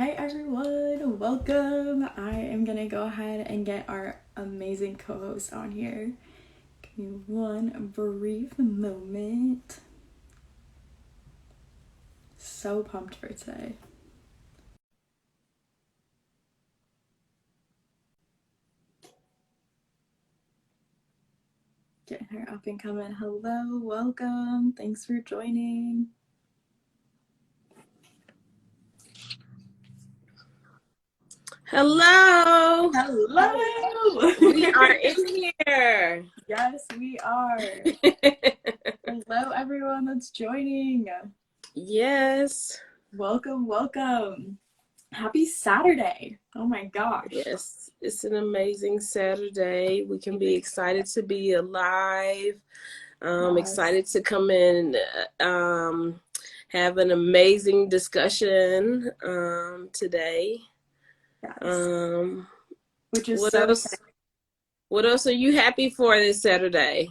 Hey everyone, welcome. I am gonna go ahead and get our amazing co-host on here. Give me one brief moment. So pumped for today. Getting her up and coming. Hello, welcome. Thanks for joining. Hello. Hello. We are in here. Yes, we are. Hello, everyone that's joining. Yes. Welcome, welcome. Happy Saturday. Oh my gosh. Yes. It's an amazing Saturday. We can be excited to be alive. Yes. Excited to come in, have an amazing discussion today. Yes. Which is What so else? What else are you happy for this Saturday?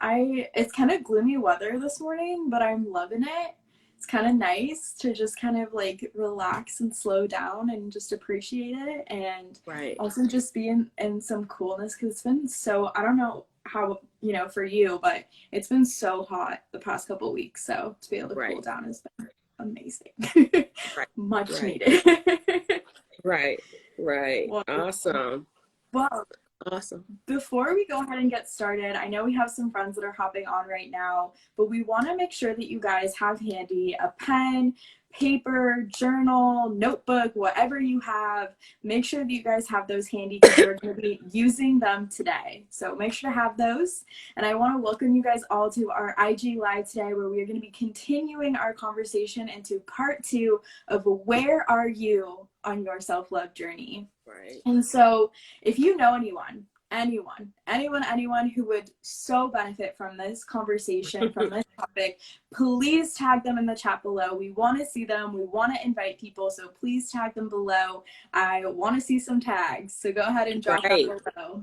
it's kind of gloomy weather this morning, but I'm loving it. It's kind of nice to just kind of like relax and slow down and just appreciate it, and Right. also just be in some coolness because it's been so, I don't know how, for you, but it's been so hot the past couple of weeks. So to be able to cool Right. down has been amazing. Right. Much Right. needed. Right. Right. Wonderful. Awesome. Well, Awesome. before we go ahead and get started, I know we have some friends that are hopping on right now, but we want to make sure that you guys have handy a pen, paper, journal, notebook, whatever you have. Make sure that you guys have those handy because we're going to be using them today. So make sure to have those. And I want to welcome you guys all to our IG Live today, where we are going to be continuing our conversation into part 2 of Where Are You on Your Self-Love Journey? Right. And so if you know anyone who would so benefit from this conversation, from this topic, please tag them in the chat below. We want to see them. We want to invite people. So please tag them below. I want to see some tags. So go ahead and drop that below.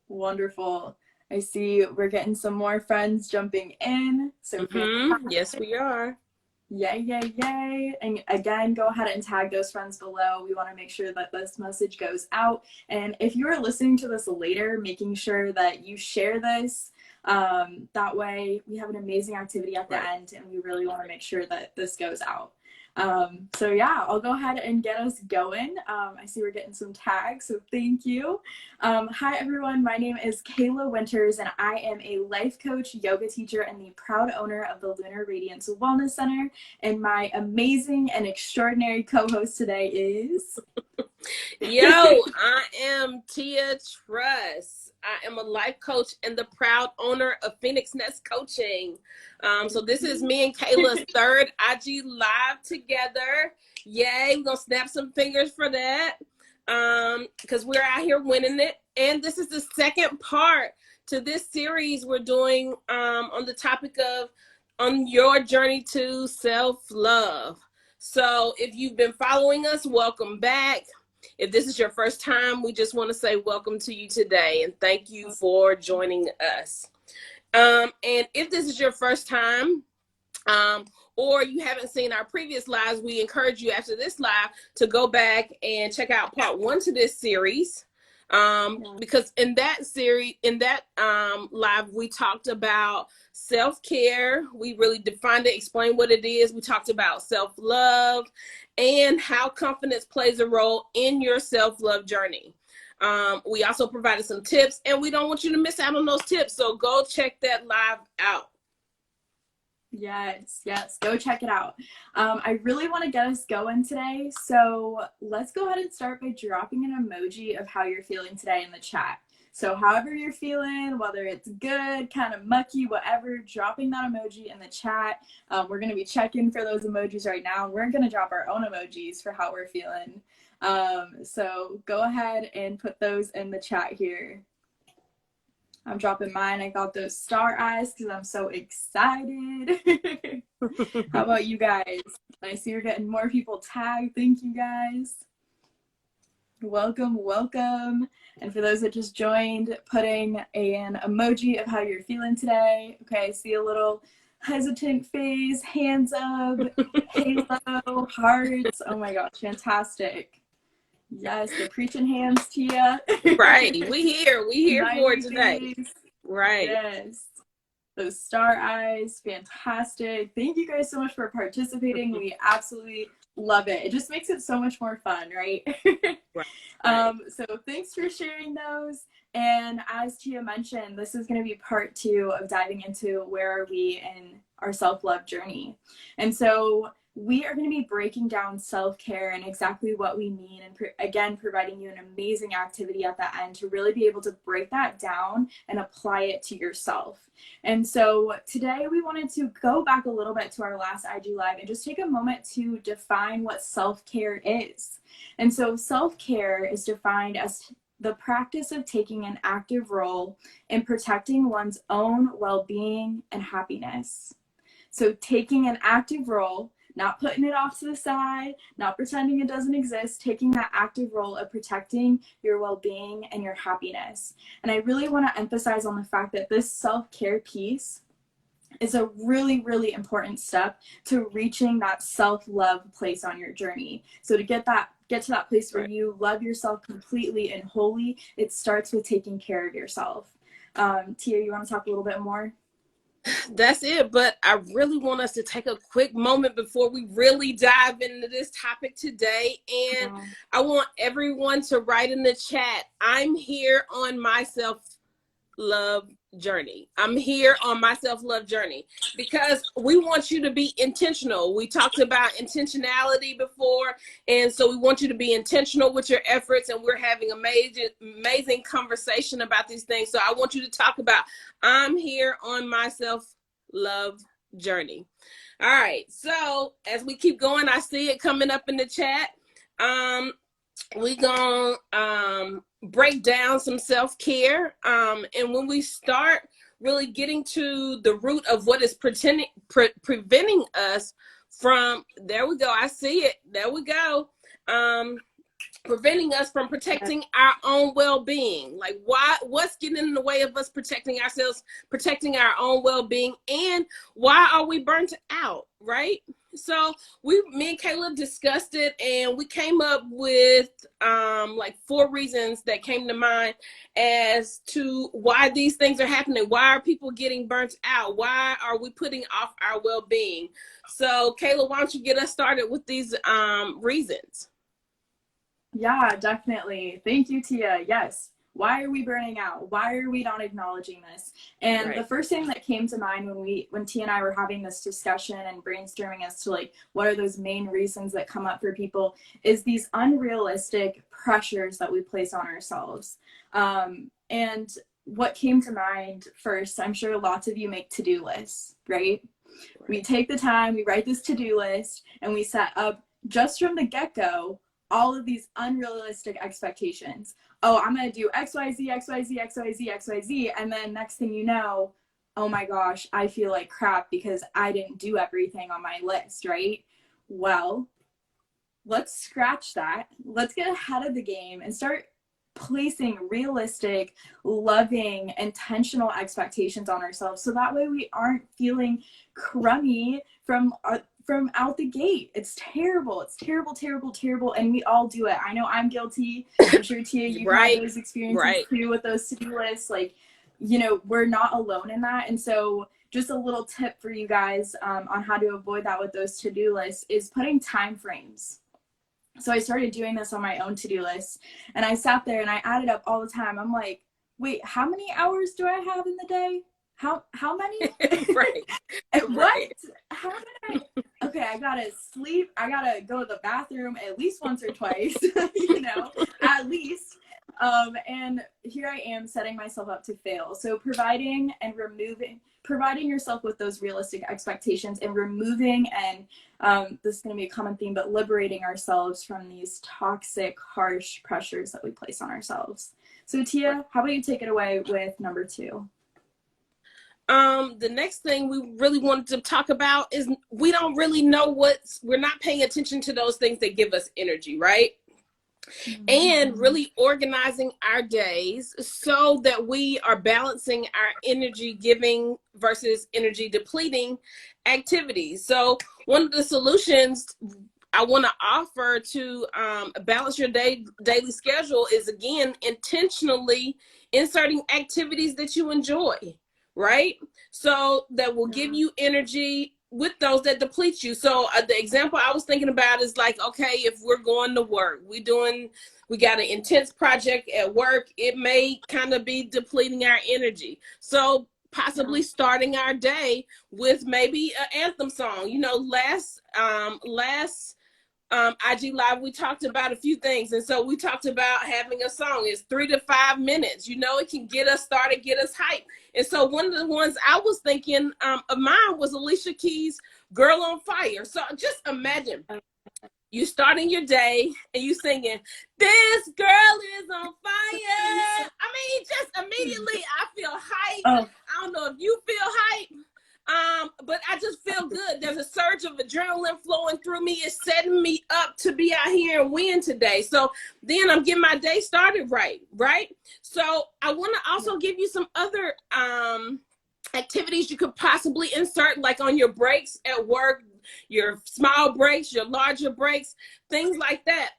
Wonderful. I see we're getting some more friends jumping in. So Yes, we are. Yay, yay, yay. And again, go ahead and tag those friends below. We want to make sure that this message goes out. And if you are listening to this later, making sure that you share this. That way we have an amazing activity at the end, and we really want to make sure that this goes out. So yeah, I'll go ahead and get us going. I see we're getting some tags, so thank you. Hi everyone, my name is Kayla Winters, and I am a life coach, yoga teacher, and the proud owner of the Lunar Radiance Wellness Center. And my amazing and extraordinary co-host today is... Yo, I am Tia Truss. I am a life coach and the proud owner of Phoenix Nest Coaching. So this is me and Kayla's third IG Live together. Yay, we're going to snap some fingers for that because we're out here winning it. And this is the second part to this series we're doing on the topic of on your journey to self-love. So if you've been following us, welcome back. If this is your first time, we just want to say welcome to you today and thank you for joining us. And if this is your first time, or you haven't seen our previous lives, we encourage you after this live to go back and check out part 1 to this series. Because in that live, we talked about self-care. We really defined it, explained what it is. We talked about self-love and how confidence plays a role in your self-love journey. We also provided some tips, and we don't want you to miss out on those tips. So go check that live out. Yes, go check it out. I really want to get us going today, so let's go ahead and start by dropping an emoji of how you're feeling today in the chat. So however you're feeling, whether it's good, kind of mucky, whatever, dropping that emoji in the chat. We're going to be checking for those emojis right now. We're going to drop our own emojis for how we're feeling. So go ahead and put those in the chat here. I'm dropping mine. I got those star eyes because I'm so excited. How about you guys? I see you're getting more people tagged. Thank you guys. Welcome, welcome. And for those that just joined, putting an emoji of how you're feeling today. Okay, I see a little hesitant face, hands up, halo, hearts. Oh my gosh, fantastic. Yes, the preaching hands, Tia. Right. We here for it Smiley today. face. Right. Yes. Those star eyes, fantastic. Thank you guys so much for participating. We absolutely love it. It just makes it so much more fun, right? Right. So thanks for sharing those. And as Tia mentioned, this is going to be part 2 of diving into where are we in our self-love journey. And so we are going to be breaking down self-care and exactly what we mean, and again, providing you an amazing activity at the end to really be able to break that down and apply it to yourself. And so today we wanted to go back a little bit to our last IG Live and just take a moment to define what self-care is. And so self-care is defined as the practice of taking an active role in protecting one's own well-being and happiness. So taking an active role, not putting it off to the side, not pretending it doesn't exist, taking that active role of protecting your well-being and your happiness. And I really want to emphasize on the fact that this self-care piece is a really, really important step to reaching that self-love place on your journey. So to get to that place where you love yourself completely and wholly, it starts with taking care of yourself. Tia, you want to talk a little bit more? That's it. But I really want us to take a quick moment before we really dive into this topic today. And I want everyone to write in the chat, I'm here on my self-love journey. I'm here on my self-love journey, because we want you to be intentional. We talked about intentionality before, and so we want you to be intentional with your efforts, and we're having amazing conversation about these things. So I want you to talk about, I'm here on my self-love journey. All right, so as we keep going, I see it coming up in the chat. We gonna break down some self-care, and when we start really getting to the root of what is preventing us from, there we go, I see it, there we go, preventing us from protecting our own well-being. Like, what's getting in the way of us protecting ourselves, protecting our own well-being, and why are we burnt out, right? So me and Caleb discussed it, and we came up with like 4 reasons that came to mind as to why these things are happening. Why are people getting burnt out? Why are we putting off our well-being? So Caleb, why don't you get us started with these reasons? Yeah, definitely. Thank you, Tia. Yes. Why are we burning out? Why are we not acknowledging this? And the first thing that came to mind when Tia and I were having this discussion and brainstorming as to like what are those main reasons that come up for people is these unrealistic pressures that we place on ourselves. And what came to mind first, I'm sure lots of you make to-do lists, right? We take the time, we write this to-do list, and we set up just from the get-go all of these unrealistic expectations. Oh, I'm going to do XYZ, XYZ, XYZ, XYZ. And then next thing you know, oh my gosh, I feel like crap because I didn't do everything on my list, right? Well, let's scratch that. Let's get ahead of the game and start placing realistic, loving, intentional expectations on ourselves. So that way we aren't feeling crummy from out the gate. It's terrible. It's terrible, terrible, terrible. And we all do it. I know I'm guilty. I'm sure Tia, you've had those experiences too with those to-do lists. Like, you know, we're not alone in that. And so just a little tip for you guys on how to avoid that with those to-do lists is putting time frames. So I started doing this on my own to-do list, and I sat there and I added up all the time. I'm like, wait, how many hours do I have in the day? How many? Right. What? How many? Okay, I gotta sleep. I gotta go to the bathroom at least once or twice, you know, at least. And here I am setting myself up to fail. So providing yourself with those realistic expectations and removing, and this is going to be a common theme, but liberating ourselves from these toxic, harsh pressures that we place on ourselves. So Tia, how about you take it away with number 2? The next thing we really wanted to talk about is we don't really know we're not paying attention to those things that give us energy, right? and really organizing our days so that we are balancing our energy giving versus energy depleting activities. So one of the solutions I want to offer to balance your daily schedule is, again, intentionally inserting activities that you enjoy, right? So that will give you energy with those that deplete you. So the example I was thinking about is like, okay, if we're going to work, we got an intense project at work, it may kind of be depleting our energy. So possibly starting our day with maybe an anthem song. You know, last IG Live, we talked about a few things. And so we talked about having a song. It's 3 to 5 minutes. You know, it can get us started, get us hyped. And so one of the ones I was thinking of mine was Alicia Keys' Girl on Fire. So just imagine you starting your day and you singing, "This girl is on fire." I mean, just immediately I feel hyped. Oh. I don't know if you feel hyped. But I just feel good. There's a surge of adrenaline flowing through me. It's setting me up to be out here and win today. So then I'm getting my day started right? So I want to also give you some other activities you could possibly insert, like on your breaks at work, your small breaks, your larger breaks, things like that.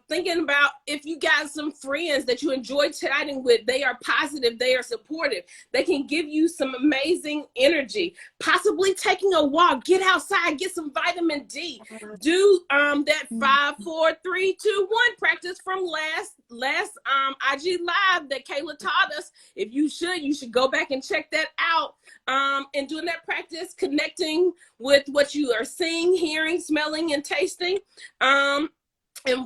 Thinking about if you got some friends that you enjoy chatting with, they are positive, they are supportive, they can give you some amazing energy. Possibly taking a walk, get outside, get some vitamin D. Do that 5, 4, 3, 2, 1 practice from last IG Live that Kayla taught us. If you should go back and check that out. And doing that practice, connecting with what you are seeing, hearing, smelling, and tasting, and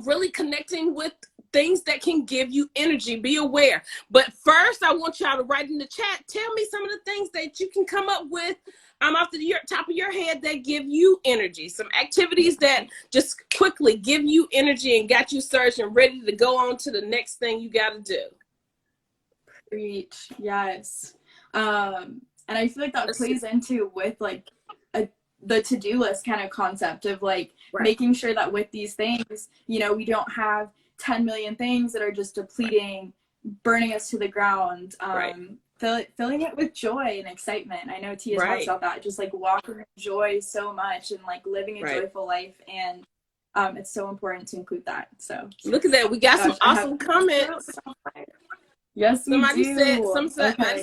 really connecting with things that can give you energy. Be aware. But first, I want y'all to write in the chat, tell me some of the things that you can come up with off the top of your head that give you energy. Some activities that just quickly give you energy and got you surged and ready to go on to the next thing you got to do. Preach. Yes. And I feel like that plays into with like the to-do list kind of concept of like making sure that with these things, you know, we don't have 10 million things that are just depleting, burning us to the ground. Filling it with joy and excitement. I know Tia talks about that, just like walking in joy so much and like living a joyful life. And it's so important to include that. So look at that. We got some awesome comments. Yes, somebody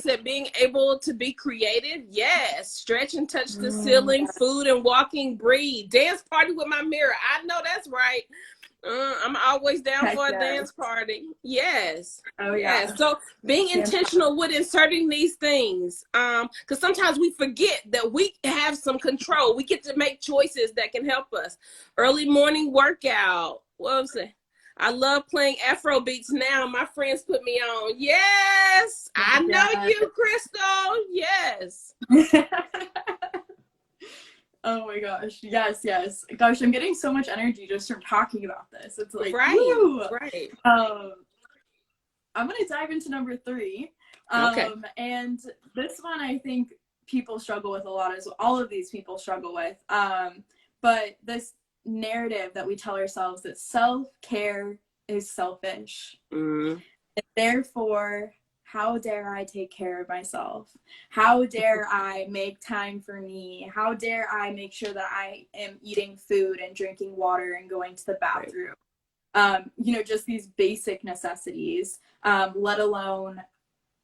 said being able to be creative. Yes. Stretch and touch the ceiling, food and walking, breathe. Dance party with my mirror. I know that's right. I'm always down for a dance party. Yes. Oh yeah. Yes. So being intentional with inserting these things. Because sometimes we forget that we have some control. We get to make choices that can help us. Early morning workout. What was it? I love playing Afro beats now. My friends put me on. Yes. I know you, Crystal. Yes. Oh my gosh. Yes. Gosh, I'm getting so much energy just from talking about this. It's like, woo! I'm going to dive into number 3. And this one I think people struggle with a lot as well. All of these people struggle with. But this narrative that we tell ourselves that self-care is selfish. And therefore, how dare I take care of myself? How dare I make time for me? How dare I make sure that I am eating food and drinking water and going to the bathroom? You know, just these basic necessities, let alone,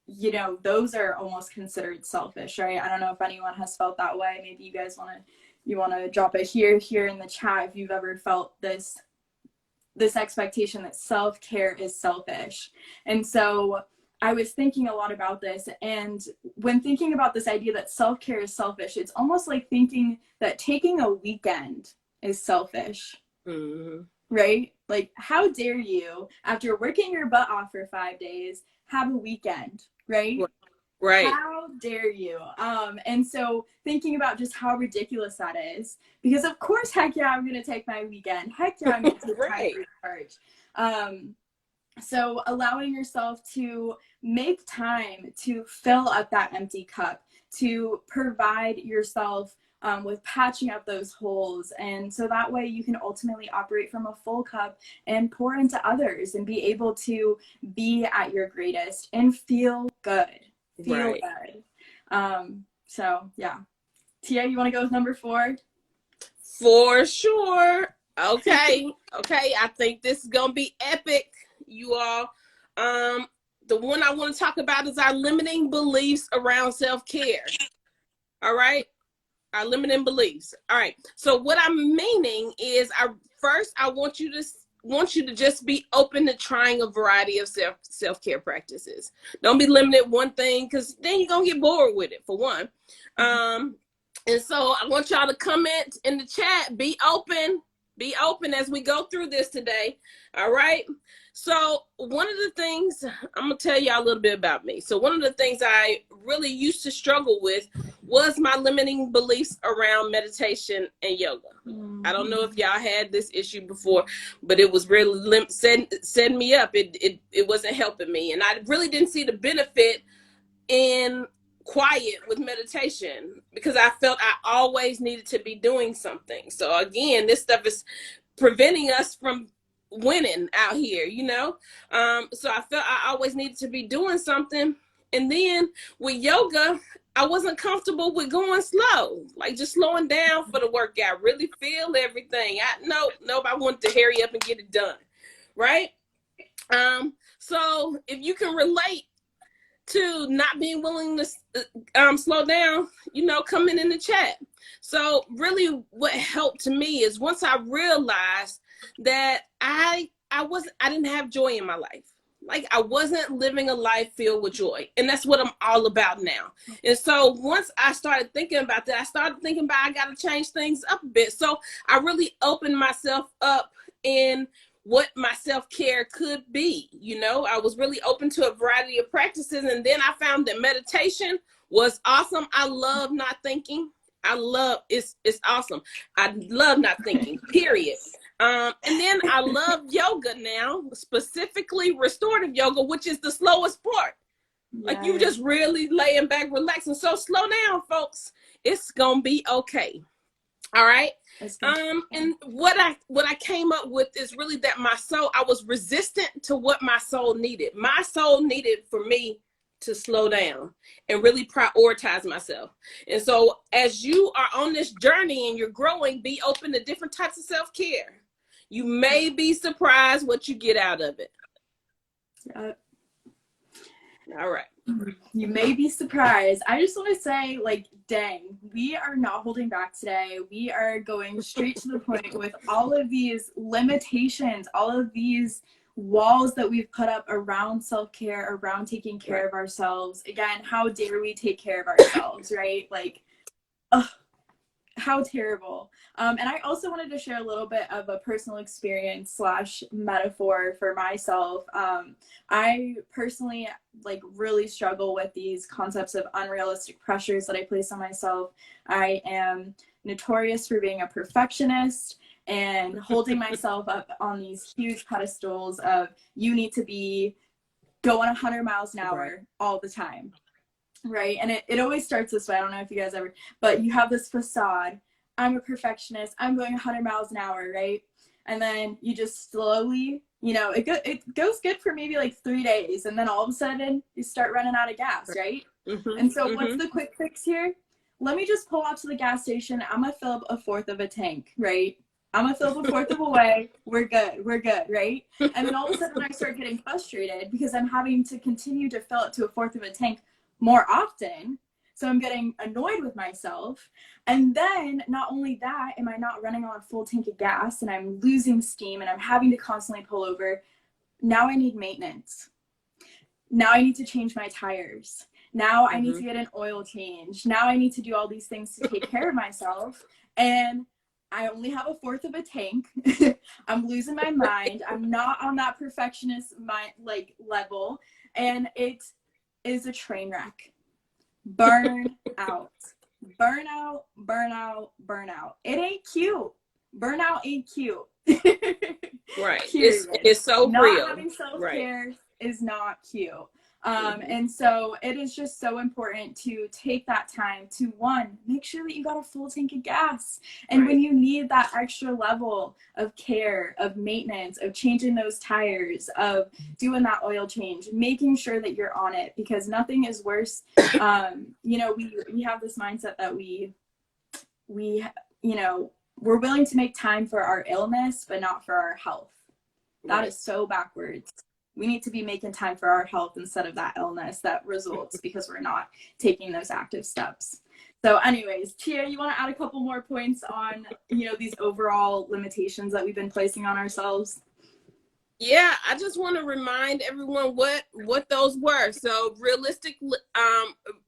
you know, those are almost considered selfish, right? I don't know if anyone has felt that way. Maybe you guys want to drop it here in the chat if you've ever felt this expectation that self-care is selfish. And so I was thinking a lot about this, and when thinking about this idea that self-care is selfish, it's almost like thinking that taking a weekend is selfish. Right? Like, how dare you, after working your butt off for 5 days, have a weekend, right? How dare you? And so thinking about just how ridiculous that is, because of course, heck yeah, I'm going to take my weekend. Heck yeah, I'm going to take time to recharge. So allowing yourself to make time to fill up that empty cup, to provide yourself with patching up those holes. And so that way you can ultimately operate from a full cup and pour into others and be able to be at your greatest and feel good. Feel Right. good. So yeah. Tia, you want to go with number 4? For sure. Okay. Okay. I think this is gonna be epic, you all. The one I want to talk about is our limiting beliefs around self-care. All right. Our limiting beliefs. All right. So what I'm meaning is I want you to just be open to trying a variety of self-care practices. Don't be limited one thing, because then you're gonna get bored with it, for one. And so I want y'all to comment in the chat. Be open as we go through this today. All right. So one of the things, I'm going to tell y'all a little bit about me. So one of the things I really used to struggle with was my limiting beliefs around meditation and yoga. I don't know if y'all had this issue before, but it was really setting me up. It wasn't helping me. And I really didn't see the benefit in quiet with meditation, because I felt I always needed to be doing something. So again, this stuff is preventing us from winning out here, you know? So I felt I always needed to be doing something. And then with yoga, I wasn't comfortable with going slow, like just slowing down for the workout, really feel everything. Nope, I wanted to hurry up and get it done, right? So if you can relate to not being willing to slow down, you know, comment in the chat. So really what helped to me is once I realized that I didn't have joy in my life. Like I wasn't living a life filled with joy. And that's what I'm all about now. And so once I started thinking about that, I got to change things up a bit. So I really opened myself up in what my self-care could be. You know, I was really open to a variety of practices. And then I found that meditation was awesome. I love not thinking. It's awesome. I love not thinking, period. And then I love yoga now, specifically restorative yoga, which is the slowest part. Yes. Like you just really laying back, relaxing. So slow down, folks. It's gonna be okay. All right. And what I came up with is really that I was resistant to what my soul needed. My soul needed for me to slow down and really prioritize myself. And so as you are on this journey and you're growing, be open to different types of self-care. You may be surprised what you get out of it. All right. You may be surprised. I just want to say, like, dang, we are not holding back today. We are going straight to the point with all of these limitations, all of these walls that we've put up around self-care, around taking care of ourselves. Again, how dare we take care of ourselves, right? Like, how terrible. And I also wanted to share a little bit of a personal experience / metaphor for myself. I personally really struggle with these concepts of unrealistic pressures that I place on myself. I am notorious for being a perfectionist and holding myself up on these huge pedestals of you need to be going 100 miles an hour all the time. Right. And it always starts this way. I don't know if you guys ever, but you have this facade. I'm a perfectionist. I'm going 100 miles an hour. Right. And then you just slowly, you know, it goes good for maybe like 3 days. And then all of a sudden you start running out of gas. Right. And so what's the quick fix here? Let me just pull out to the gas station. I'm going to fill up a fourth of a tank. Right. I'm going to fill up a fourth of a way. We're good. Right. And then all of a sudden I start getting frustrated because I'm having to continue to fill it to a fourth of a tank more often. So I'm getting annoyed with myself. And then not only that, am I not running on a full tank of gas and I'm losing steam and I'm having to constantly pull over. Now I need maintenance. Now I need to change my tires. Now I need to get an oil change. Now I need to do all these things to take care of myself. And I only have a fourth of a tank. I'm losing my mind. I'm not on that perfectionist level. And it is a train wreck. Burn out. It ain't cute. Burnout ain't cute. Right. It's so not real. Having self-care is not cute. And so it is just so important to take that time to, one, make sure that you got a full tank of gas. And when you need that extra level of care, of maintenance, of changing those tires, of doing that oil change, making sure that you're on it, because nothing is worse. You know, we have this mindset that we, you know, we're willing to make time for our illness, but not for our health. That is so backwards. We need to be making time for our health instead of that illness that results because we're not taking those active steps. So anyways, Tia, you want to add a couple more points on, you know, these overall limitations that we've been placing on ourselves? Yeah, I just want to remind everyone what those were. So realistic,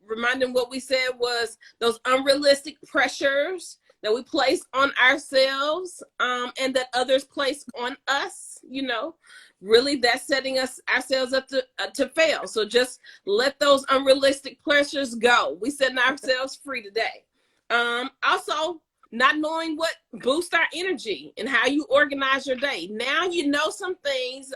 reminding what we said was those unrealistic pressures that we place on ourselves, and that others place on us, you know, really that's setting ourselves up to fail. So just let those unrealistic pressures go. We setting ourselves free today. Also, not knowing what boosts our energy and how you organize your day. Now you know some things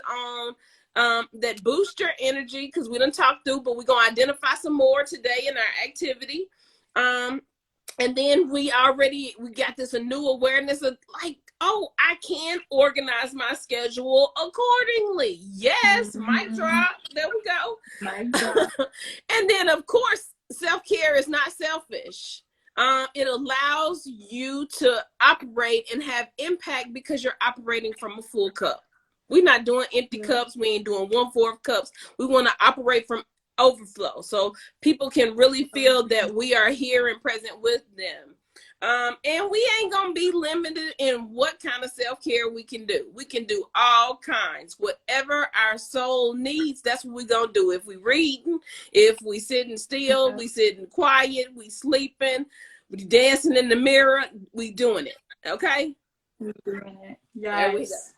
that boost your energy, because we done talked through, but we're going to identify some more today in our activity. And then we got this a new awareness of like, oh, I can organize my schedule accordingly. Yes, mic drop. There we go. Mic drop. And then, of course, self-care is not selfish. It allows you to operate and have impact because you're operating from a full cup. We're not doing empty cups. We ain't doing 1/4 cups. We want to operate from overflow, so people can really feel that we are here and present with them. And we ain't gonna be limited in what kind of self-care we can do. We can do all kinds. Whatever our soul needs, that's what we gonna do. If we reading, if we sitting still, we sitting quiet, we sleeping, we dancing in the mirror, we doing it. Okay? We're doing it. Yes.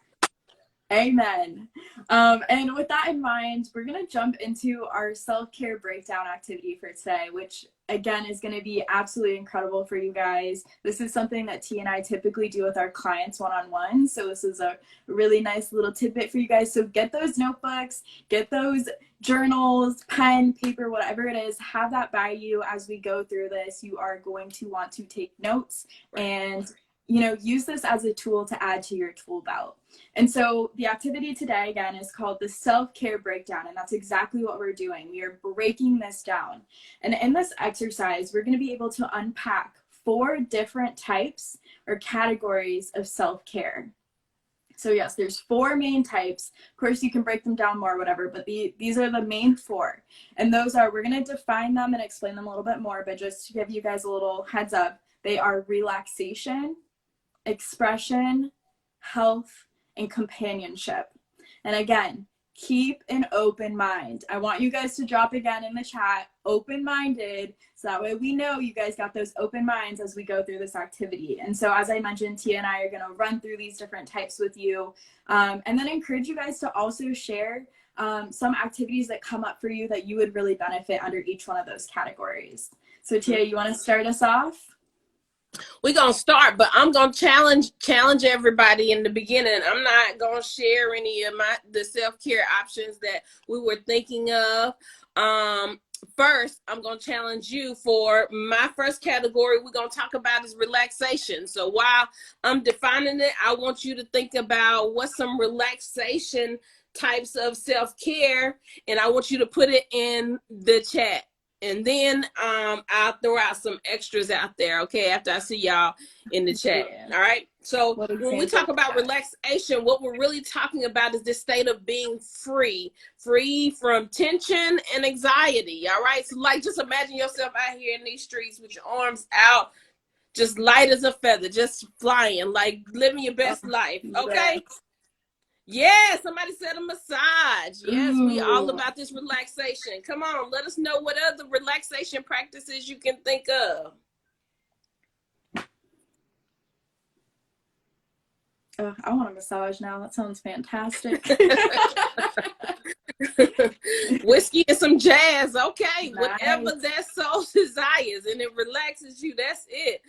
Amen. And with that in mind, we're going to jump into our self-care breakdown activity for today, which again is going to be absolutely incredible for you guys. This is something that T and I typically do with our clients one-on-one. So this is a really nice little tidbit for you guys. So get those notebooks, get those journals, pen, paper, whatever it is, have that by you as we go through this. You are going to want to take notes and, you know, use this as a tool to add to your tool belt. And so the activity today, again, is called the self-care breakdown. And that's exactly what we're doing. We are breaking this down. And in this exercise, we're going to be able to unpack 4 different types or categories of self-care. So yes, there's 4 main types. Of course, you can break them down more, whatever, but these are the main 4. And those are, we're going to define them and explain them a little bit more, but just to give you guys a little heads up, they are relaxation, expression, health, and companionship. And again, keep an open mind. I want you guys to drop again in the chat, open-minded, so that way we know you guys got those open minds as we go through this activity. And so as I mentioned, Tia and I are going to run through these different types with you, and then encourage you guys to also share some activities that come up for you that you would really benefit under each one of those categories. So Tia, you want to start us off? We're going to start, but I'm going to challenge everybody in the beginning. I'm not going to share any of the self-care options that we were thinking of. First, I'm going to challenge you for my first category. We're going to talk about is relaxation. So while I'm defining it, I want you to think about what's some relaxation types of self-care, and I want you to put it in the chat. And then I'll throw out some extras out there, okay, after I see y'all in the chat. All right. So when we talk about relaxation, what we're really talking about is this state of being free from tension and anxiety. All right. So like, just imagine yourself out here in these streets with your arms out, just light as a feather, just flying, like living your best life. Okay. Yeah, somebody said a massage. Yes, we all about this relaxation. Come on, let us know what other relaxation practices you can think of. I want a massage now. That sounds fantastic. Whiskey and some jazz. Okay, nice. Whatever that soul desires and it relaxes you, that's it.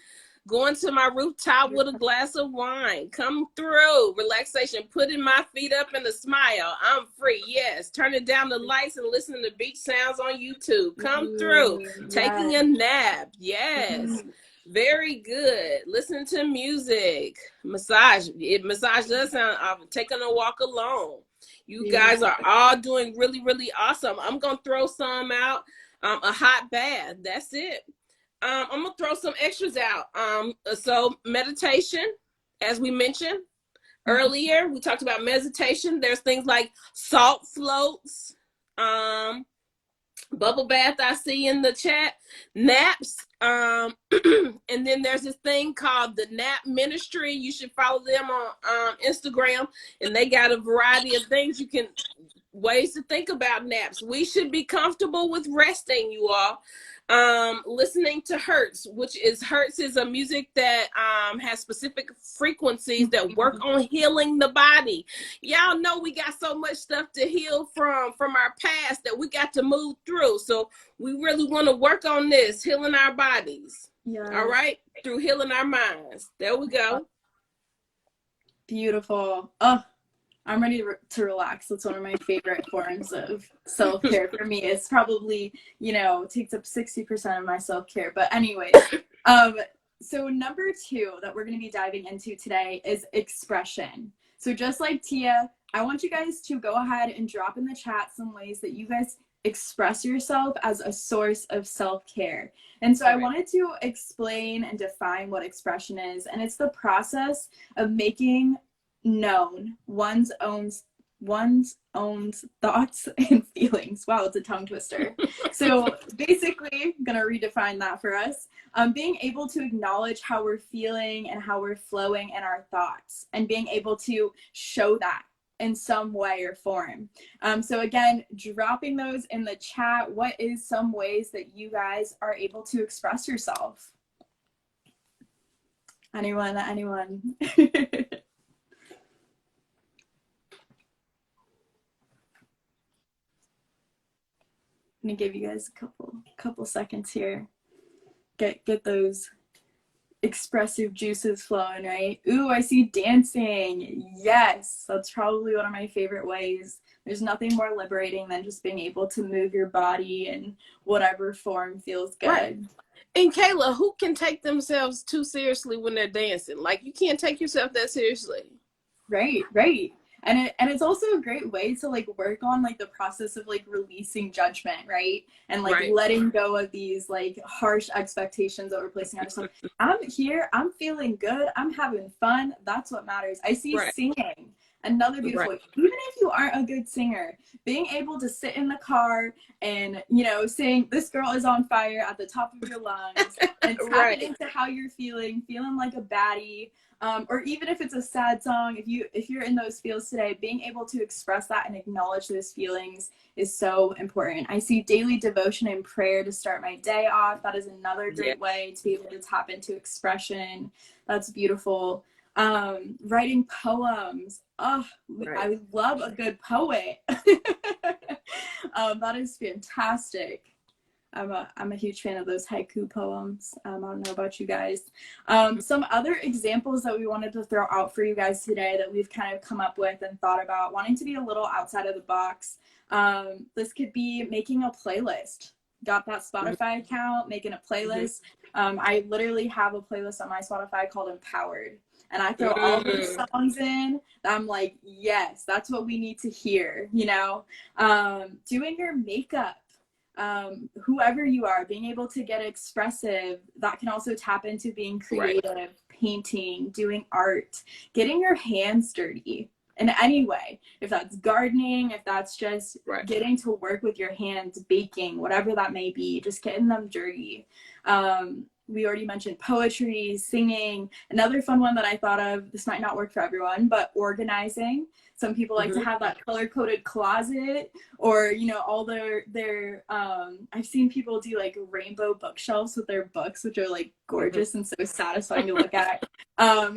Going to my rooftop with a glass of wine. Come through. Relaxation. Putting my feet up and a smile. I'm free. Yes. Turning down the lights and listening to beach sounds on YouTube. Come through. Taking a nap. Yes. Very good. Listen to music. Massage. Massage does sound taking a walk alone. You guys are all doing really, really awesome. I'm going to throw some out. A hot bath. That's it. I'm going to throw some extras out. So meditation, as we mentioned earlier, we talked about meditation. There's things like salt floats, bubble bath I see in the chat, naps, and then there's this thing called the Nap Ministry. You should follow them on Instagram, and they got a variety of things ways to think about naps. We should be comfortable with resting, you all. Listening to Hertz, Hertz is a music that has specific frequencies that work on healing the body. Y'all know we got so much stuff to heal from our past that we got to move through. So we really want to work on this, healing our bodies. Yeah. All right, through healing our minds. There we go. Beautiful. Oh, I'm ready to relax. That's one of my favorite forms of self-care for me. It's probably, takes up 60% of my self-care. But anyways, so number 2 that we're going to be diving into today is expression. So just like Tia, I want you guys to go ahead and drop in the chat some ways that you guys express yourself as a source of self-care. And so I wanted to explain and define what expression is. And it's the process of making known one's own thoughts and feelings. Wow, it's a tongue twister. So basically, I'm gonna redefine that for us. Being able to acknowledge how we're feeling and how we're flowing in our thoughts, and being able to show that in some way or form. So again, dropping those in the chat. What is some ways that you guys are able to express yourself? Anyone? I'm gonna give you guys a couple seconds here. Get those expressive juices flowing, right? Ooh, I see dancing. Yes, that's probably one of my favorite ways. There's nothing more liberating than just being able to move your body in whatever form feels good. Right. And Kayla, who can take themselves too seriously when they're dancing? Like, you can't take yourself that seriously. Right. And it's also a great way to like work on like the process of like releasing judgment, right? And like letting go of these like harsh expectations that we're placing on ourselves. I'm here, I'm feeling good, I'm having fun. That's what matters. I see singing. Another beautiful way. Even if you aren't a good singer, being able to sit in the car and, sing "This Girl Is on Fire" at the top of your lungs and tap into how you're feeling like a baddie. Or even if it's a sad song, if you're in those feels today, being able to express that and acknowledge those feelings is so important. I see daily devotion and prayer to start my day off. That is another great way to be able to tap into expression. That's beautiful. Writing poems. Oh, I love a good poet. That is fantastic. I'm a huge fan of those haiku poems. I don't know about you guys. Some other examples that we wanted to throw out for you guys today that we've kind of come up with and thought about, wanting to be a little outside of the box. This could be making a playlist. Got that Spotify account, making a playlist. I literally have a playlist on my Spotify called Empowered. And I throw all those songs in. I'm like, yes, that's what we need to hear, Doing your makeup. Whoever you are, being able to get expressive, that can also tap into being creative, painting, doing art, getting your hands dirty in any way. If that's gardening, if that's just getting to work with your hands, baking, whatever that may be, just getting them dirty. We already mentioned poetry, singing. Another fun one that I thought of, this might not work for everyone, but organizing. Some people like to have that color-coded closet, or, all their I've seen people do like rainbow bookshelves with their books, which are like gorgeous and so satisfying to look at.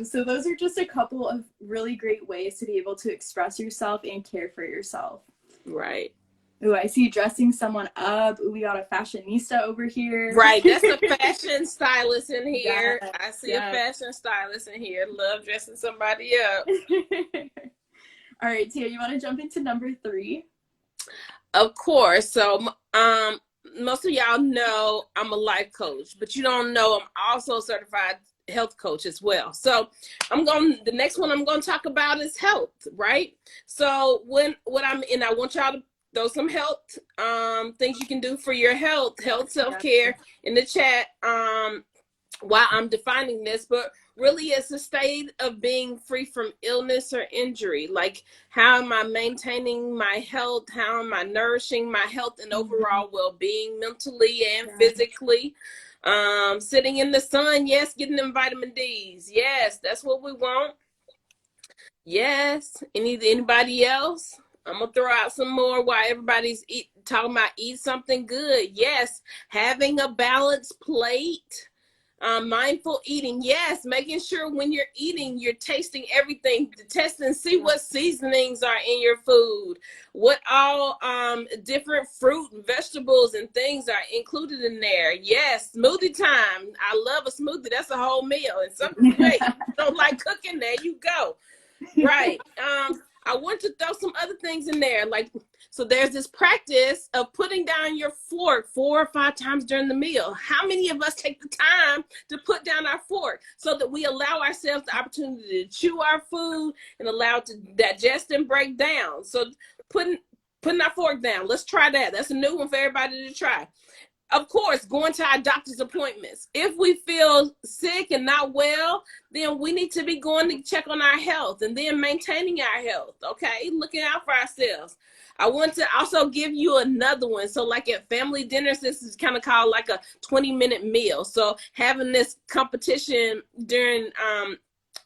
So those are just a couple of really great ways to be able to express yourself and care for yourself. Right. Ooh, I see you dressing someone up. Ooh, we got a fashionista over here. Right, that's a fashion stylist in here. Yes, I see a yes. fashion stylist in here. Love dressing somebody up. All right, Tia, you want to jump into number 3? Of course. So, most of y'all know I'm a life coach, but you don't know I'm also a certified health coach as well. So the next one I'm going to talk about is health, right? So I want y'all to throw some health things you can do for your health self-care in the chat while I'm defining this, but really it's a state of being free from illness or injury. Like, how am I maintaining my health? How am I nourishing my health and overall well-being mentally and physically? Sitting in the sun, yes, getting them vitamin D's. Yes, that's what we want. Yes. Anybody else? I'm gonna throw out some more while everybody's talking about eat something good. Yes, having a balanced plate. Mindful eating, yes, making sure when you're eating, you're tasting everything, to test and see what seasonings are in your food, what all different fruit and vegetables and things are included in there. Yes, smoothie time. I love a smoothie. That's a whole meal. And something great. If you don't like cooking, there you go. Right. I want to throw some other things in there. So there's this practice of putting down your fork 4 or 5 times during the meal. How many of us take the time to put down our fork so that we allow ourselves the opportunity to chew our food and allow it to digest and break down? So putting our fork down. Let's try that. That's a new one for everybody to try. Of course, going to our doctor's appointments. If we feel sick and not well, then we need to be going to check on our health and then maintaining our health, okay? Looking out for ourselves. I want to also give you another one. So like at family dinners, this is kind of called like a 20-minute meal. So having this competition during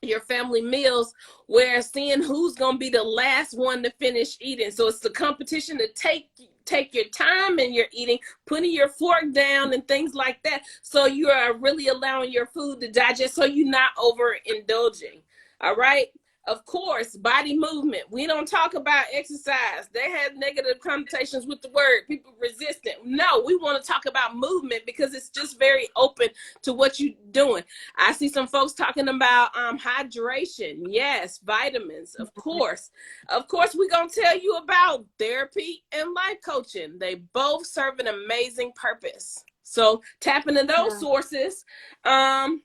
your family meals, where seeing who's going to be the last one to finish eating. So it's the competition to take your time in your eating, putting your fork down and things like that. So you are really allowing your food to digest, so you're not overindulging. All right. Of course, body movement. We don't talk about exercise. They have negative connotations with the word. People resistant. No, we want to talk about movement because it's just very open to what you're doing. I see some folks talking about hydration. Yes, vitamins, of course. Of course, we're going to tell you about therapy and life coaching. They both serve an amazing purpose. So tap into those sources and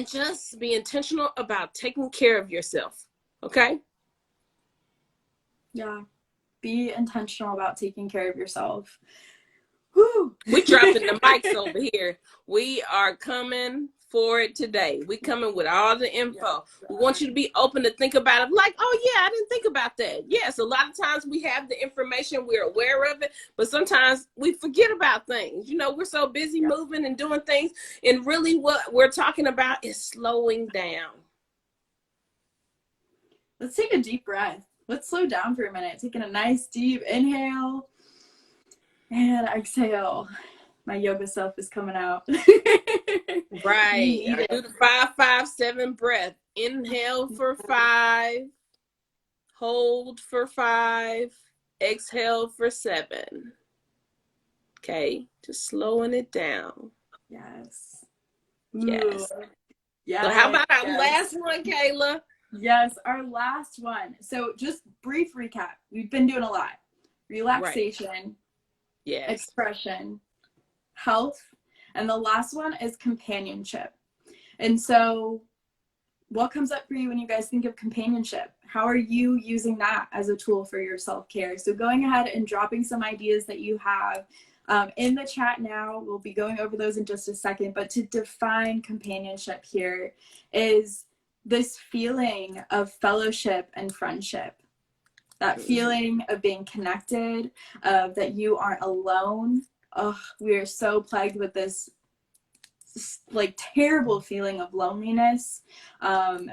just be intentional about taking care of yourself. Okay? Yeah. Be intentional about taking care of yourself. Woo! We dropping the mics over here. We are coming for it today. We coming with all the info. We want you to be open to think about it. Like, oh yeah, I didn't think about that. Yes, a lot of times we have the information, we're aware of it, but sometimes we forget about things. You know, we're so busy moving and doing things. And really what we're talking about is slowing down. Let's take a deep breath. Let's slow down for a minute. Taking a nice deep inhale and exhale. My yoga self is coming out. Right. I do the 5-5-7 breath. Inhale for 5. Hold for 5. Exhale for 7. Okay. Just slowing it down. Yes. Yes. Yeah. So how about our last one, Kayla? Yes, our last one. So just brief recap. We've been doing a lot. Relaxation, expression, health, and the last one is companionship. And so what comes up for you when you guys think of companionship? How are you using that as a tool for your self-care? So going ahead and dropping some ideas that you have in the chat now. We'll be going over those in just a second. But to define companionship here is this feeling of fellowship and friendship, that feeling of being connected, that you aren't alone. We are so plagued with this like terrible feeling of loneliness,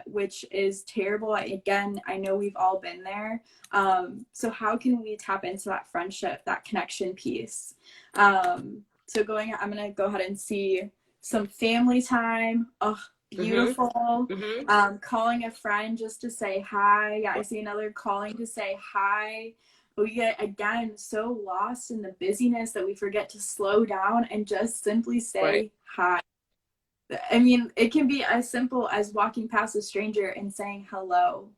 which is terrible. Again, I know we've all been there. So how can we tap into that friendship, that connection piece? I'm gonna go ahead and see some family time. Beautiful. Calling a friend just to say hi. Yeah, I see another calling to say hi. we get, again, so lost in the busyness that we forget to slow down and just simply say hi. I mean, it can be as simple as walking past a stranger and saying hello,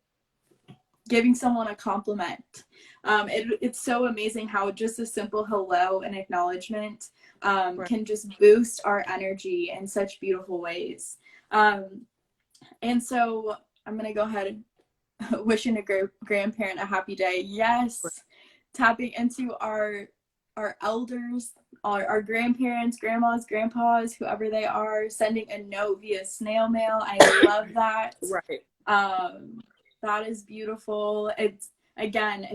giving someone a compliment. It's so amazing how just a simple hello and acknowledgement can just boost our energy in such beautiful ways. And so I'm going to go ahead and wishing a grandparent a happy day. Yes, tapping into our elders, our grandparents, grandmas, grandpas, whoever they are, sending a note via snail mail. I love that. That is beautiful. It's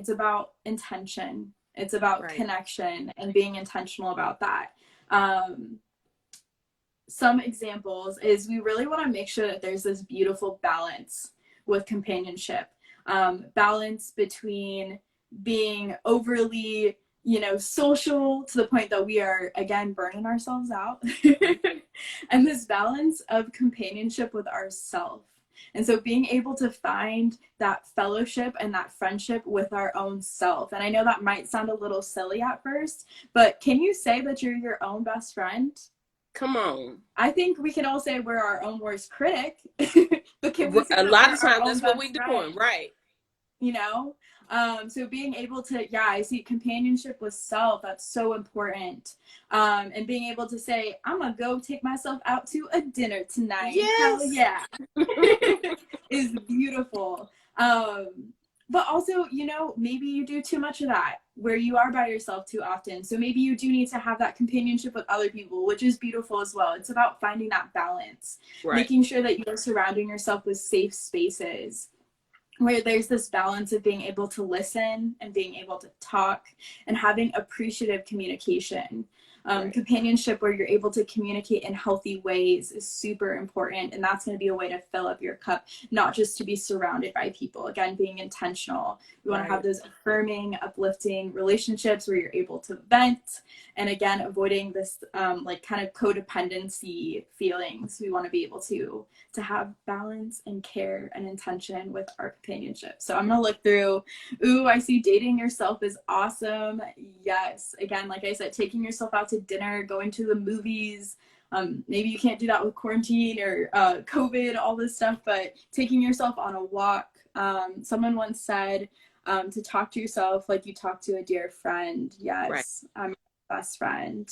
about intention. It's about connection and being intentional about that. Some examples is we really want to make sure that there's this beautiful balance with companionship. Balance between being overly, social to the point that we are, again, burning ourselves out. And this balance of companionship with ourself. And so being able to find that fellowship and that friendship with our own self. And I know that might sound a little silly at first, but can you say that you're your own best friend? Come on. I think we can all say we're our own worst critic. But can we say a lot of times that's what we're doing, right? So being able to, I see companionship with self, that's so important. And being able to say, I'm gonna go take myself out to a dinner tonight. Yes. Hell yeah. Is beautiful. But also, maybe you do too much of that, where you are by yourself too often. So maybe you do need to have that companionship with other people, which is beautiful as well. It's about finding that balance, making sure that you are surrounding yourself with safe spaces where there's this balance of being able to listen and being able to talk and having appreciative communication. Companionship where you're able to communicate in healthy ways is super important, and that's going to be a way to fill up your cup, not just to be surrounded by people. Again, being intentional. We want to have those affirming, uplifting relationships where you're able to vent, and again, avoiding this kind of codependency feelings. We want to be able to have balance and care and intention with our companionship. So I'm going to look through. Ooh, I see dating yourself is awesome. Yes. Again, like I said, taking yourself out to dinner, going to the movies. Maybe you can't do that with quarantine or COVID, all this stuff, but taking yourself on a walk. Someone once said to talk to yourself like you talk to a dear friend. Yes. I'm your best friend.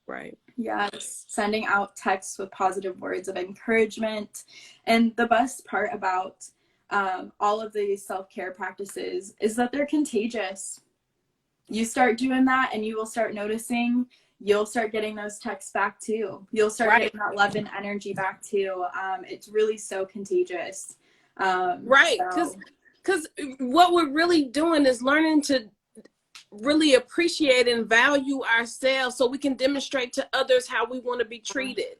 Right. Yes. Sending out texts with positive words of encouragement. And the best part about all of these self-care practices is that they're contagious. You start doing that and you will start noticing, you'll start getting those texts back too. You'll start getting that love and energy back too. It's really so contagious. Because what we're really doing is learning to really appreciate and value ourselves so we can demonstrate to others how we want to be treated.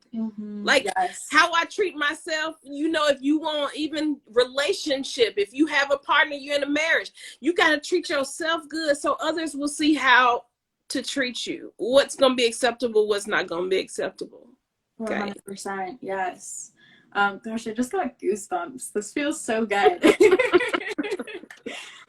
How I treat myself, if you want even relationship, if you have a partner, you're in a marriage, you got to treat yourself good so others will see how to treat you. What's going to be acceptable, what's not going to be acceptable. 100%. Yes. Gosh, I just got goosebumps. This feels so good.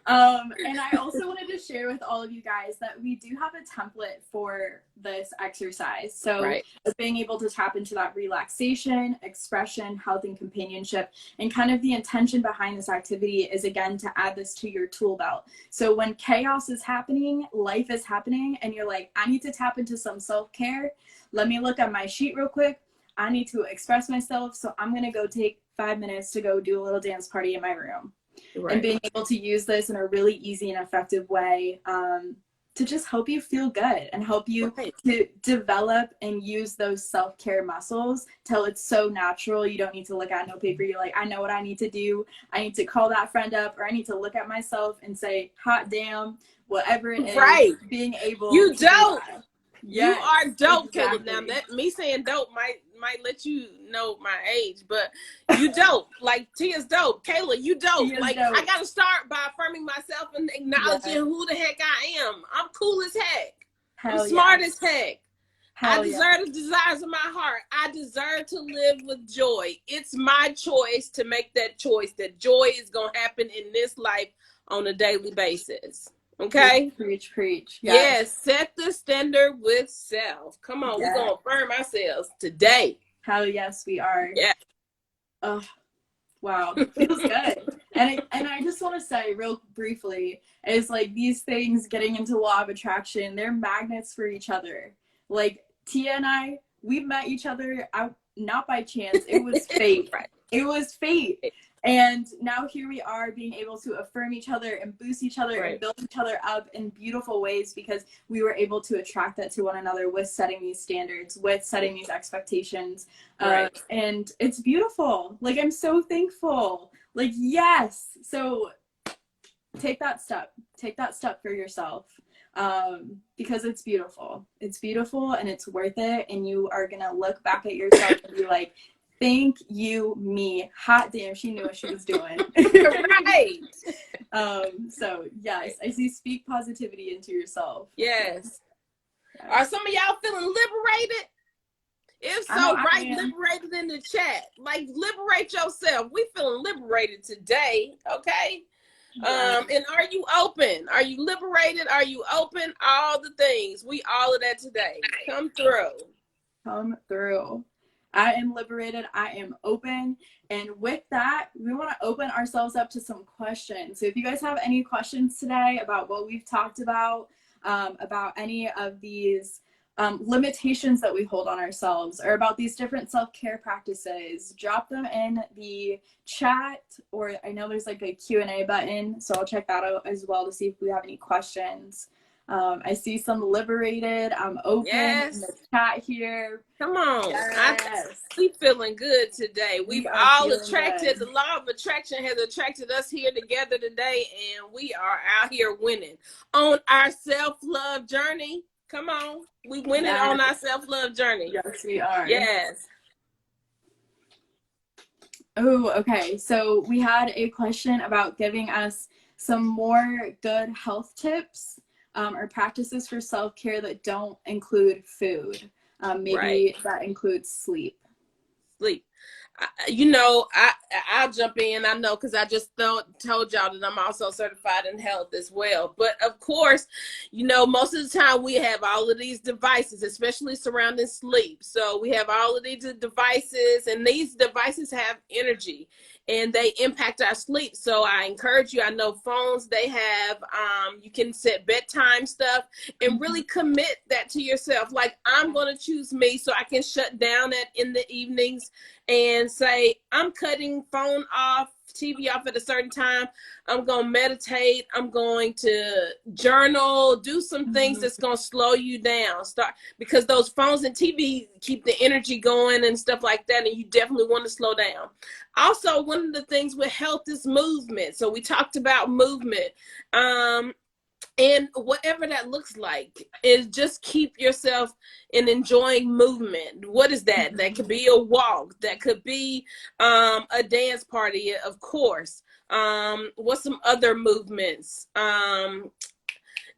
And I also wanted to share with all of you guys that we do have a template for this exercise. So being able to tap into that relaxation, expression, health, and companionship, and kind of the intention behind this activity is, again, to add this to your tool belt. So when chaos is happening, life is happening, and you're like, I need to tap into some self-care. Let me look at my sheet real quick. I need to express myself. So I'm going to go take 5 minutes to go do a little dance party in my room. And being able to use this in a really easy and effective way to just help you feel good and help you to develop and use those self-care muscles till it's so natural. You don't need to look at no paper. You're like, I know what I need to do. I need to call that friend up, or I need to look at myself and say, hot damn, whatever it is. Being able you to dope. Yes, you are dope, exactly. Caleb. Now that me saying dope might let you know my age, but you dope. Like Tia's dope. Kayla, you dope. Tia's dope. I gotta start by affirming myself and acknowledging who the heck I am. I'm cool as heck. I'm smart as heck. I deserve the desires of my heart. I deserve to live with joy. It's my choice to make that choice. That joy is gonna happen in this life on a daily basis. Okay. Preach, preach. Yes. Yes, set the standard with self. Come on, we're Yeah. gonna affirm ourselves today. Hell yes, we are. Yeah. Oh, wow. Feels good. And I just want to say real briefly is like these things getting into law of attraction, they're magnets for each other. Like Tia and I, we met each other out not by chance. It was fate. Right. It was fate. And now here we are being able to affirm each other and boost each other Right. and build each other up in beautiful ways because we were able to attract that to one another with setting these standards, with setting these expectations. Right. And it's beautiful. Like, I'm so thankful. Like, yes. So take that step. Take that step for yourself. Because it's beautiful. It's beautiful and it's worth it. And you are going to look back at yourself and be like, thank you, me. Hot damn, she knew what she was doing. Right. So yes, I see speak positivity into yourself. Yes. Are some of y'all feeling liberated? If so, write liberated in the chat. Like, liberate yourself. We feeling liberated today, okay? Yeah. And are you open? Are you liberated? Are you open? All the things. We all of that today. Come through. Come through. I am liberated. I am open. And with that, we want to open ourselves up to some questions. So if you guys have any questions today about what we've talked about any of these limitations that we hold on ourselves, or about these different self-care practices, drop them in the chat, or I know there's like a Q&A button, so I'll check that out as well to see if we have any questions. I see some liberated. I'm open in the chat here. Come on. Yes. We feeling good today. We've all attracted. The law of attraction has attracted us here together today, and we are out here winning on our self-love journey. Come on. We winning on our self-love journey. Yes, we are. Yes. Oh, okay. So we had a question about giving us some more good health tips. Or practices for self-care that don't include food. Maybe that includes sleep. Sleep. I'll jump in. I know because I just told y'all that I'm also certified in health as well. But of course, most of the time we have all of these devices, especially surrounding sleep. So we have all of these devices, and these devices have energy, and they impact our sleep. So I encourage you. I know phones, they have, you can set bedtime stuff and really commit that to yourself. Like, I'm going to choose me so I can shut down in the evenings and say, I'm cutting phone off, TV off at a certain time. I'm going to meditate. I'm going to journal, do some things that's going to slow you down. Because those phones and TV keep the energy going and stuff like that. And you definitely want to slow down. Also, one of the things with health is movement. So we talked about movement. And whatever that looks like is just keep yourself in enjoying movement. What is that? That could be a walk. That could be a dance party, of course. What's some other movements?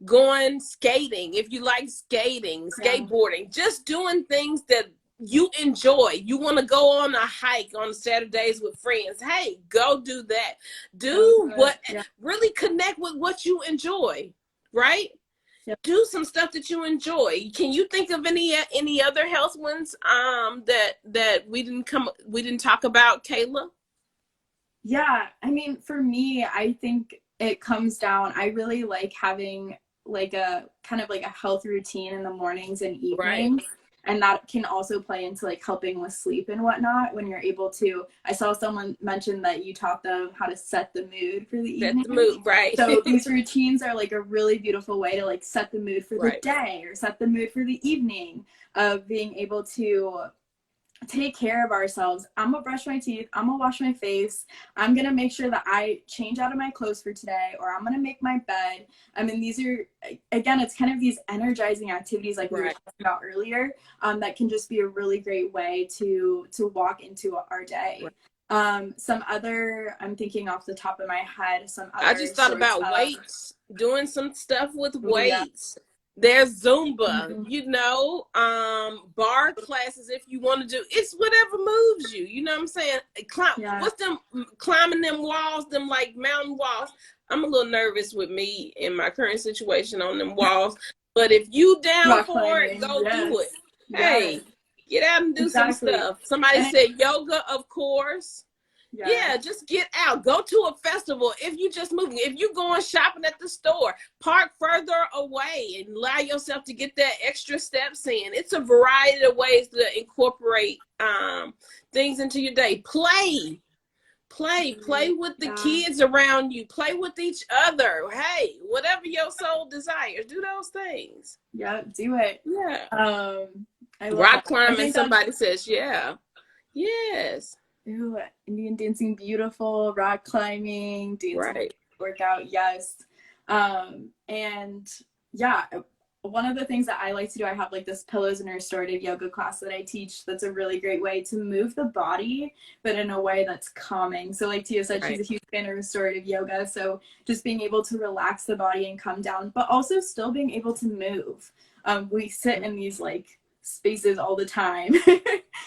Going skating, if you like skating, skateboarding, just doing things that you enjoy. You want to go on a hike on Saturdays with friends. Hey, go do that. Really connect with what you enjoy. Right? Yep. Do some stuff that you enjoy. Can you think of any other health ones that we didn't talk about, Kayla? Yeah, I mean, for me, I think it comes down. I really like having like a kind of like a health routine in the mornings and evenings. Right. And that can also play into like helping with sleep and whatnot when you're able to. I saw someone mention that you taught them how to set the mood for the evening. Set the mood, right. So these routines are like a really beautiful way to like set the mood for the day or set the mood for the evening, of being able to take care of ourselves. I'm gonna brush my teeth, I'm gonna wash my face, I'm gonna make sure that I change out of my clothes for today, or I'm gonna make my bed. I mean, these are, again, it's kind of these energizing activities like we were talking about earlier, that can just be a really great way to walk into our day. Some other, I'm thinking off the top of my head, some other, I just thought about weights, doing some stuff with weights. There's Zumba, Mhm. bar classes if you want to do. It's whatever moves you. You know what I'm saying? Yeah. What's them climbing them walls, them like mountain walls? I'm a little nervous with me in my current situation on them walls. But if you down Rock for it, climbing. go do it. Yes. Yes. Hey, get out and do some Exactly. stuff. Somebody And said yoga, of course. yeah. Yeah, just get out. Go to a festival. If you just moving, if you going shopping at the store, park further away and allow yourself to get that extra steps in. It's a variety of ways to incorporate things into your day. Play with the Yeah. kids around you. Play with each other. Hey, whatever your soul desires, do those things. Yeah. Do it. Yeah. I love Rock that. I climbing, think that's somebody says, yeah. Yes. ooh, Indian dancing, beautiful. Rock climbing, dancing, Right. workout, yes. And yeah, one of the things that I like to do, I have like this pillows and restorative yoga class that I teach. That's a really great way to move the body, but in a way that's calming. So like Tia said, she's a huge fan of restorative yoga. So just being able to relax the body and come down, but also still being able to move. We sit in these like spaces all the time.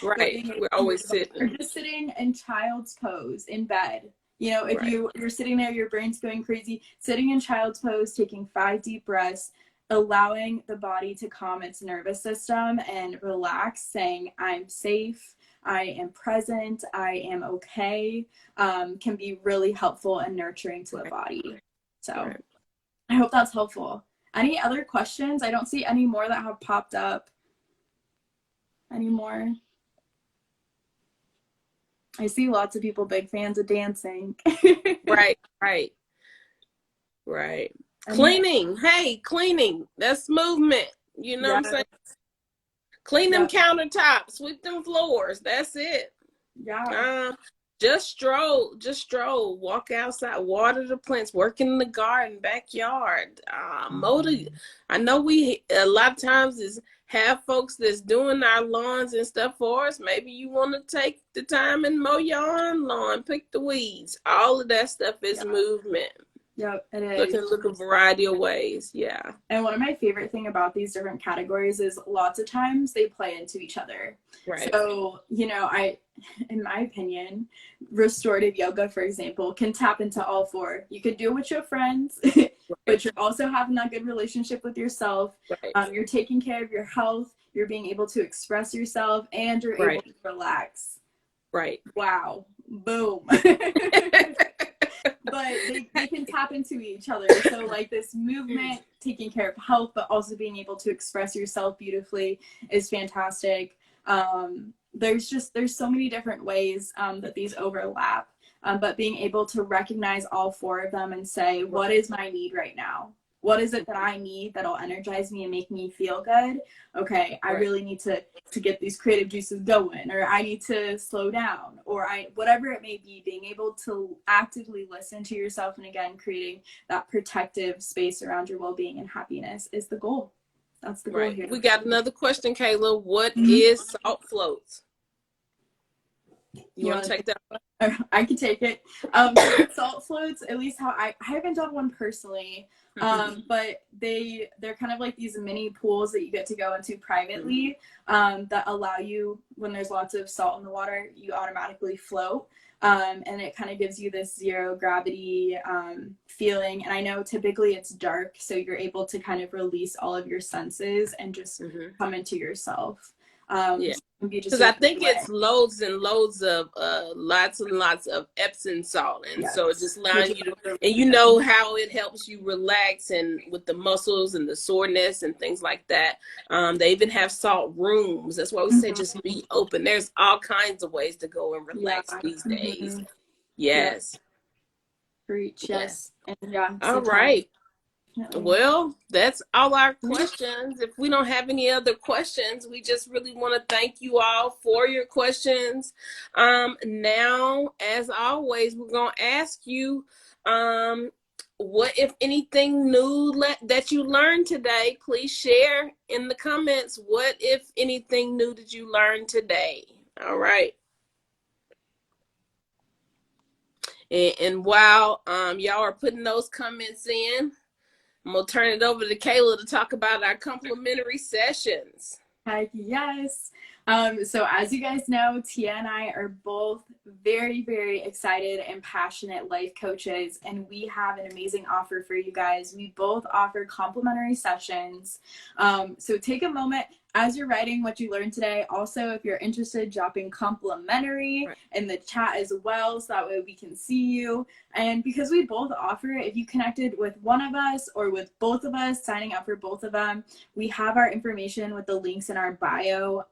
Right. We're always Or sitting. just sitting in child's pose in bed. You know, if Right. you're sitting there, your brain's going crazy, sitting in child's pose, taking 5 deep breaths, allowing the body to calm its nervous system and relax, saying, I'm safe, I am present, I am okay, can be really helpful and nurturing to the body. So I hope that's helpful. Any other questions? I don't see any more that have popped up. Any more? I see lots of people big fans of dancing. Right. Cleaning. Hey, cleaning. That's movement. You know what I'm saying? Clean them countertops, sweep them floors. That's it. Yeah. Just stroll, walk outside, water the plants, work in the garden, backyard. I know we a lot of times is have folks that's doing our lawns and stuff for us. Maybe you want to take the time and mow your own lawn, pick the weeds. All of that stuff is movement. Yep, it is. Look a variety of ways. Yeah. And one of my favorite thing about these different categories is lots of times they play into each other. Right. So, in my opinion, restorative yoga, for example, can tap into all 4. You could do it with your friends, but you're also having that good relationship with yourself. Right. You're taking care of your health. You're being able to express yourself, and you're able to relax. Right. Wow. Boom. But they can tap into each other. So like this movement, taking care of health, but also being able to express yourself beautifully is fantastic. There's so many different ways that these overlap, but being able to recognize all 4 of them and say, what is my need right now? What is it that I need that'll energize me and make me feel good? Okay, I really need to get these creative juices going, or I need to slow down, or whatever it may be, being able to actively listen to yourself, and again, creating that protective space around your well-being and happiness is the goal. That's the goal here. We got another question, Kayla. What is salt floats? You want to take that? I can take it. Salt floats, at least how I haven't done one personally, but they're kind of like these mini pools that you get to go into privately, that allow you, when there's lots of salt in the water, you automatically float. And it kind of gives you this zero gravity feeling. And I know typically it's dark, so you're able to kind of release all of your senses and just come into yourself. Because I think it's loads and loads of lots and lots of Epsom salt, and so it just allows you to, and you know how it helps you relax and with the muscles and the soreness and things like that. They even have salt rooms. That's why we say just be open. There's all kinds of ways to go and relax these days. Yes. Preach. Yes. And all right. Well, that's all our questions. If we don't have any other questions, we just really want to thank you all for your questions. Now, as always, we're going to ask you, what, if anything new that you learned today, please share in the comments. What, if anything new, did you learn today? All right. And while y'all are putting those comments in, I'm going to turn it over to Kayla to talk about our complimentary sessions. Heck yes. So as you guys know, Tia and I are both very, very excited and passionate life coaches, and we have an amazing offer for you guys. We both offer complimentary sessions. So take a moment as you're writing what you learned today. Also, if you're interested, dropping complimentary in the chat as well, so that way we can see you. And because we both offer it, if you connected with one of us or with both of us, signing up for both of them, we have our information with the links in our bio,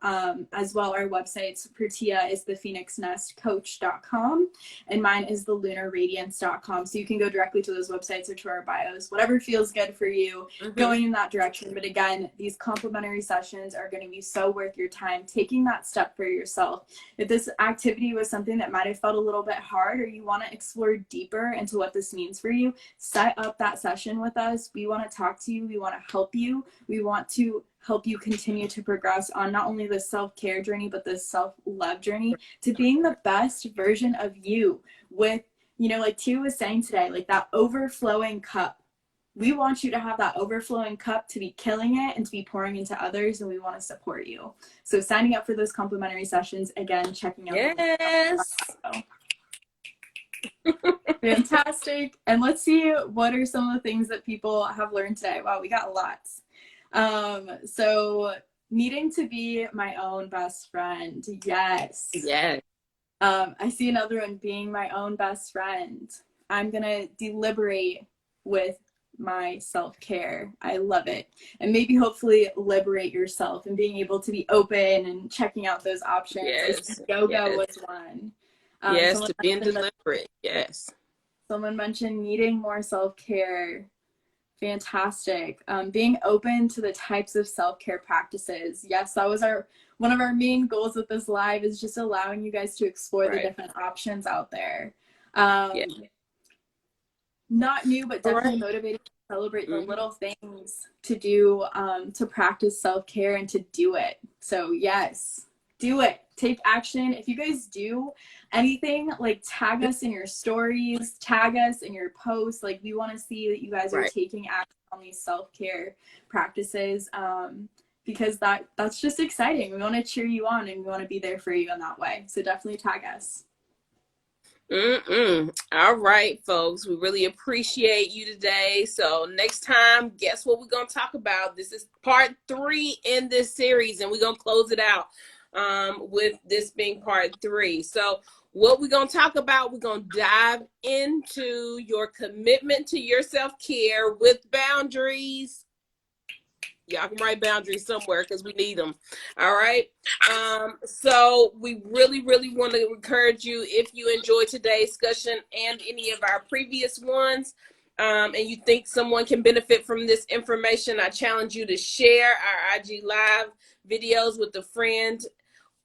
as well. Our websites for Tia is the phoenixnestcoach.com and mine is the lunarradiance.com. So you can go directly to those websites or to our bios, whatever feels good for you, going in that direction. But again, these complimentary sessions are going to be so worth your time taking that step for yourself. If this activity was something that might have felt a little bit hard, or you want to explore deeper into what this means for you, set up that session with us. We want to talk to you. We want to help you. We want to help you continue to progress on not only the self-care journey, but the self-love journey to being the best version of you with, you know, like Tia was saying today, like that overflowing cup. We want you to have that overflowing cup to be killing it and to be pouring into others, and we want to support you. So signing up for those complimentary sessions, again, checking out. Yes. Fantastic. And let's see, what are some of the things that people have learned today? Wow, we got lots. So needing to be my own best friend. Yes. Yes. I see another one, being my own best friend. I'm going to deliberate with my self-care. I love it. And maybe hopefully liberate yourself and being able to be open and checking out those options. Yes. Yoga was one. Yes, to being deliberate. Yes. Someone mentioned needing more self-care. Fantastic. Being open to the types of self-care practices. Yes, that was one of our main goals with this live, is just allowing you guys to explore the different options out there. Not new, but definitely motivated to celebrate the little things to do, to practice self-care and to do it. So yes, do it. Take action. If you guys do anything, like tag us in your stories, tag us in your posts. Like, we want to see that you guys are taking action on these self-care practices, because that's just exciting. We want to cheer you on and we want to be there for you in that way. So definitely tag us. All right, folks, we really appreciate you today. So next time, guess what we're going to talk about? This is part 3 in this series, and we're going to close it out with this being part 3. So what we're going to talk about, we're going to dive into your commitment to your self-care with boundaries. Y'all can write boundaries somewhere because we need them. All right. So we really, really want to encourage you, if you enjoyed today's discussion and any of our previous ones, and you think someone can benefit from this information, I challenge you to share our IG Live videos with a friend,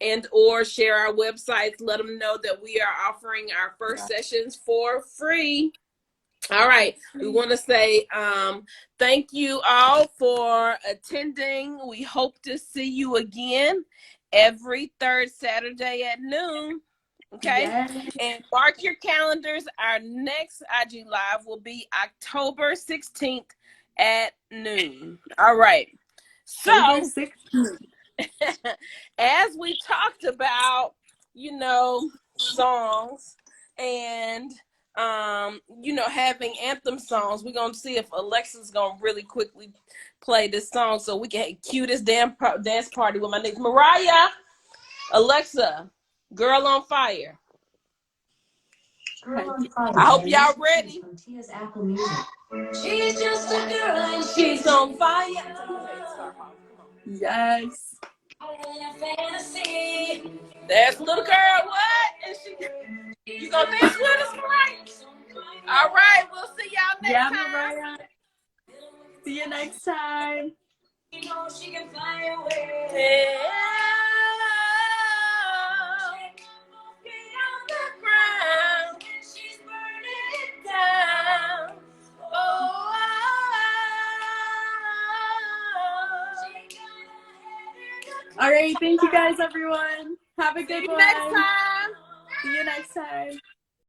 and or share our websites. Let them know that we are offering our first sessions for free. All right. We want to say thank you all for attending. We hope to see you again every third Saturday at noon. Okay. Yes. And mark your calendars. Our next IG Live will be October 16th at noon. All right. So as we talked about, you know, songs and you know, having anthem songs, we're gonna see if Alexa's gonna really quickly play this song so we can cue this damn dance party with my nigga Mariah. Alexa, Girl on Fire. Girl on Fire. I hope y'all ready. She's just a girl and she's on fire. Yes. There's a little girl, what? And you gonna dance with us, Mariah? All right, we'll see y'all next time. Mariah. See you next time. You know she can fly away. Yeah. On the ground, she's burning it down. Oh, all right, thank you guys, everyone. Have a good one. Next time. See you next time.